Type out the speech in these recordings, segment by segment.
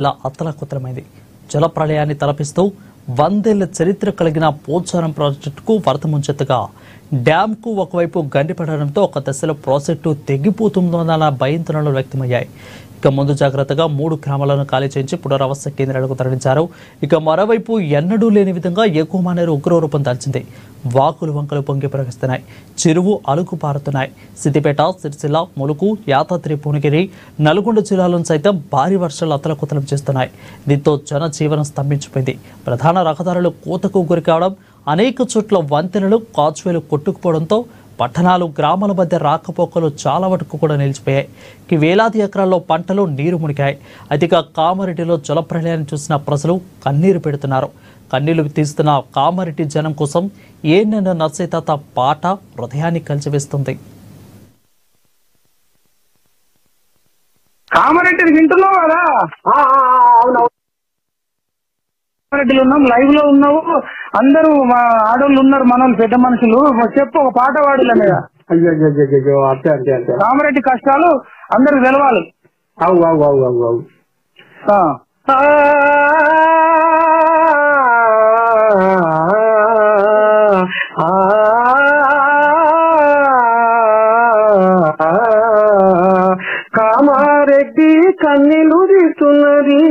ఇలా అతలాకుతలమైంది. జల ప్రళయాన్ని తలపిస్తూ 100 ఏళ్ల చరిత్ర కలిగిన పోచారం ప్రాజెక్టుకు వరద ముంచెత్తగా డ్యాంకు ఒకవైపు గండిపడడంతో ఒక దశలో ప్రాజెక్టు తెగిపోతుందన్న భయాందోళనలు వ్యక్తమయ్యాయి. ఇక ముందు జాగ్రత్తగా 3 గ్రామాలను ఖాళీ చేయించి పునరావాస కేంద్రాలకు తరలించారు. ఇక మరోవైపు ఎన్నడూ లేని విధంగా ఎగువమానేరు ఉగ్రరూపం దాల్చింది. వాకులు వంకలు పొంగి ప్రవహిస్తున్నాయి. చెరువు అలుగు పారుతున్నాయి. సిద్దిపేట, సిరిసిల్ల, ములుగు, యాదాద్రి, భువనగిరి, నల్గొండ జిల్లాలను సైతం భారీ వర్షాలు అతలకుతలం చేస్తున్నాయి. దీంతో జనజీవనం స్తంభించిపోయింది. ప్రధాన రహదారులు కోతకు గురికావడం, అనేక చోట్ల వంతెనలు, కాజ్వేలు కొట్టుకుపోవడంతో పట్టణాలు, గ్రామాల మధ్య రాకపోకలు చాలా వరకు కూడా నిలిచిపోయాయి. వేలాది ఎకరాల్లో పంటలు నీరు మునిగాయి. అతిగా కామారెడ్డిలో జల ప్రళయాన్ని చూసిన ప్రజలు కన్నీరు పెడుతున్నారు. కన్నీళ్లు తీస్తున్న కామారెడ్డి జనం కోసం ఏనన్న నర్సయ్యతాత పాట హృదయాన్ని కలిచివేస్తుంది. కామారెడ్డి వింటున్నావు కదా? కామారెడ్డిలో ఉన్నాం, లైవ్ లో ఉన్నావు. అందరూ మా ఆడోళ్ళు ఉన్నారు, మనోళ్ళు పెద్ద మనుషులు. చెప్పు, ఒక పాట పాడులే మీద. అయ్యో అంతే అంతే అంతే. కామారెడ్డి కష్టాలు అందరికి తెలవాలి. అవు అవు అవు అవు అవు కామారెడ్డి కన్నీళ్లు తీస్తున్నది.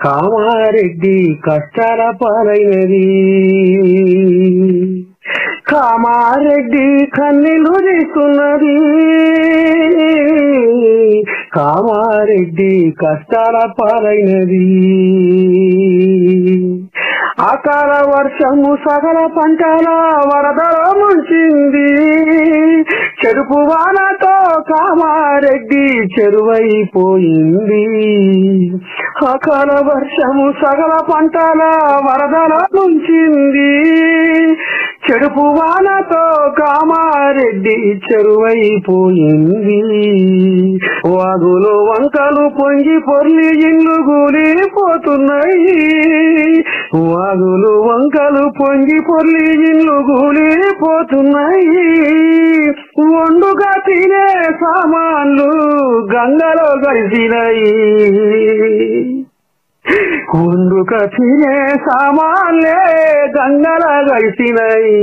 కామారెడ్డి కష్టాల పాలైనది. కామారెడ్డి కన్నీళ్లు తీస్తున్నది. కామారెడ్డి కష్టాల పాలైనది. అకాల వర్షము సకల పంటల వరదలో ముంచింది. చెరుపు వానతో కామారెడ్డి చెరువైపోయింది. అకాల వర్షము సకల పంటల వరదలో ముంచింది. చెరుపు వానతో కామారెడ్డి చెరువైపోయింది. వాగులు వంకలు పొంగి పొర్లి ఇల్లు గూలిపోతున్నాయి. వాగులు వంకలు పొంగి పొర్లి ఇల్లు గూలిపోతున్నాయి. వండుగా తినే సామాన్లు గంగలో కలిసినాయి. వండుగా తినే సామాన్లే గంగలో కలిసినాయి.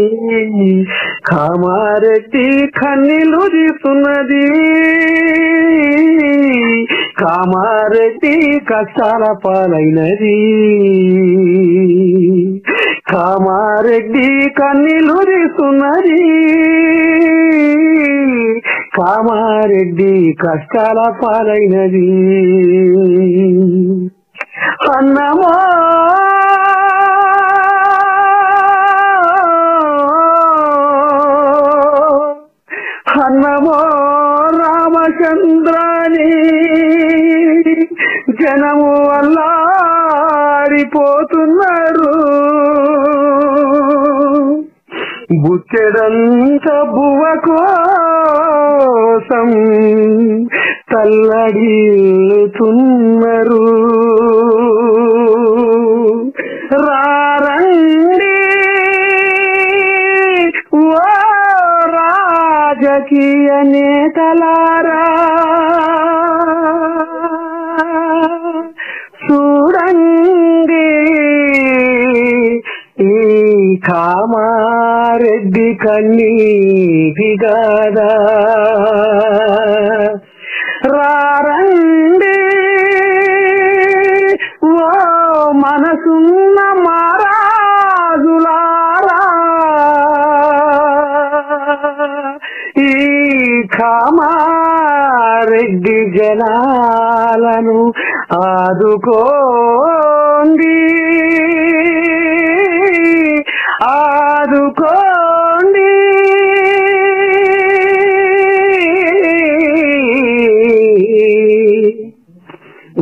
కామారెడ్డి కన్నీళ్లు తీస్తున్నది. కామారెడ్డి కష్టాల పాలైనది. కామారెడ్డి కన్నీళ్లు తీస్తున్నది. కామారెడ్డి కష్టాల పాలైనది. అన్నమో అన్నమో రామచంద్రాని జనము అల్లాడిపోతున్నారు. బుచ్చెడంత బువ్వ కోసం తల్లడిల్లుతున్నారు. రారండి ఓ రాజకీయ నేతలారా, చూడండి ఈ కామారెడ్డి కన్నీటి గాదా. రారండి ఓ మనసున్న మారాజులారా, ఈ కామారెడ్డి జనాలను ఆదుకోండి. ఆదుకోండి.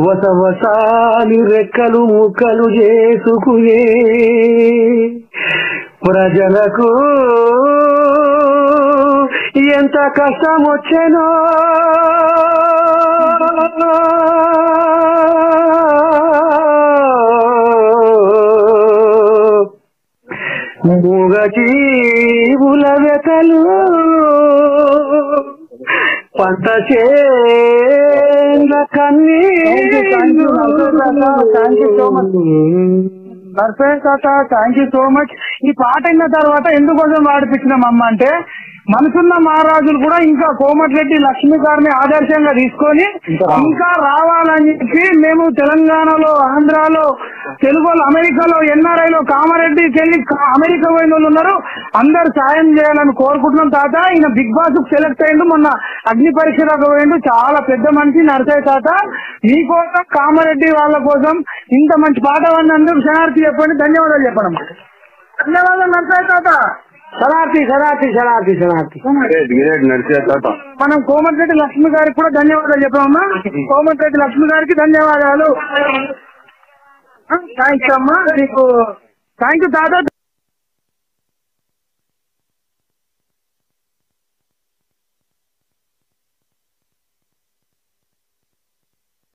వసవసాలి రెక్కలు ముక్కలు చేసుకునే ప్రజలకు ఎంత కష్టం వచ్చెనో. మూగజీవుల వ్యతలు పంట చేల కన్నీళ్ళు thank you so much Narsayya తాత, థ్యాంక్ యూ సో మచ్. ఈ పాట అయిన తర్వాత ఎందుకోసం పాడిపించినాం అమ్మ అంటే, మనసున్న మహారాజులు కూడా ఇంకా కోమటిరెడ్డి లక్ష్మి గారిని ఆదర్శంగా తీసుకొని ఇంకా రావాలని చెప్పి మేము తెలంగాణలో, ఆంధ్రాలో, తెలుగు వాళ్ళు, అమెరికాలో, ఎన్ఆర్ఐలో, కామారెడ్డికి వెళ్ళి అమెరికా పోయిన వాళ్ళు ఉన్నారు, అందరు సాయం చేయాలని కోరుకుంటున్నాం తాత. ఈయన బిగ్ బాస్ కు సెలెక్ట్ అయ్యిండు, మొన్న అగ్ని పరీక్ష దాకా పోయిండు, చాలా పెద్ద మనిషి నర్సయ్య తాత. మీకోసం, కామారెడ్డి వాళ్ళ కోసం ఇంత మంచి పాట అన్నందుకు శనార్థి చెప్పండి, ధన్యవాదాలు చెప్పండి. ధన్యవాదాలు నర్సయ్య తాత. శనార్థి శనార్థి శనార్థి శనార్థి మనం కోమటిరెడ్డి లక్ష్మి గారికి కూడా ధన్యవాదాలు చెప్పామమ్మా. కోమటిరెడ్డి లక్ష్మి గారికి ధన్యవాదాలు. థ్యాంక్స్ అమ్మా, నీకు థ్యాంక్ యూ తాత.